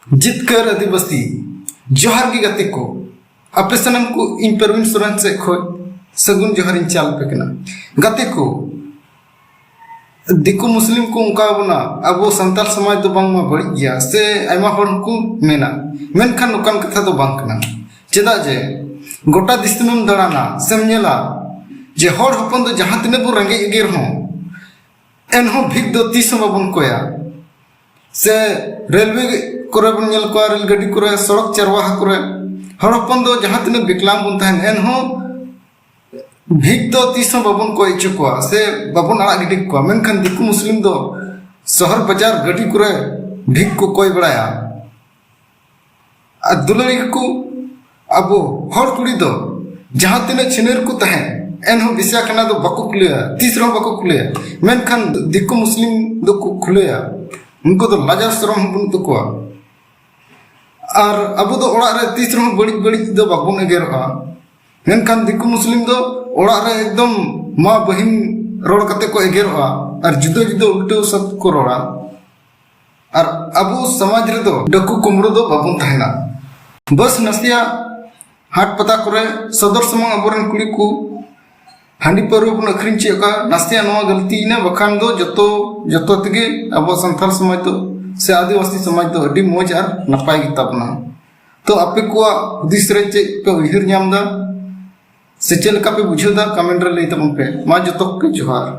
जितकर आदिवासी जोहार की गति को अपने सनम को इन परवीन सोरेन से खोज सगुन जोहार इन चाल पे कना गति को दिक्कु मुस्लिम को उनका बना अब वो संताल समाज तो बांग में बढ़ गया से आयमा हर को मेना मेनखान नुकान कथा तो बांग कना चेदा जे गोटा दिसमेम दड़ाना सेमनेला जे हर हपन तो जहां तिने बो रंगे गेर हो एनहो भिक दो तीस बाबन कोया से रेलवे करे बन नेल को रेल गाड़ी करे सड़क चरवाहा करे हर हपन दो जहां तिने विकलांग बन तहन एनहो भिक दो तीस बाबन को इचुआ से बाबन आड़ा गिटी को मेनखान दिक्कु मुस्लिम दो शहर बाजार गाड़ी करे भिक को कोई बड़ाया आ दुलड़ी को अब हर कुड़ी दो जहां तिने छिनेर को तहन एनहो बिसिया खाना दो बाको खुलेया तीसरा बाको खुलेया मेनखान दिक्कु मुस्लिम दो को खुलेया उनको तो लाजा शरम बन तो को और अब दो ओड़ा रे तीसरा बड़ी बड़ी दो बाबन एगेरहा मेनखान दिक्कु मुस्लिम दो ओड़ा रे एकदम माँ बहिन रोड कते को एगेरहा और जुदो जुदो उल्टो सब को रोड़ा और अब समाज रे दो डकु कुमड़ो दो बाबन तहना बस नसिया हाट पता करे सदर समंग अबरन कुड़ी को हांडी पारो बन अखरिन चेका नास्तिया नवा गलती ने बखान दो जतो तगे अब संथाल समाज तो से आदिवासी समाज तो अडी मोज आर नपाय गिताबना तो आपे को हुदिस रे चे पे उहिर ᱧᱟᱢ दा से चेल का पे बुझो दा कमेंट रे लई तबन पे मा जतो के जोहार।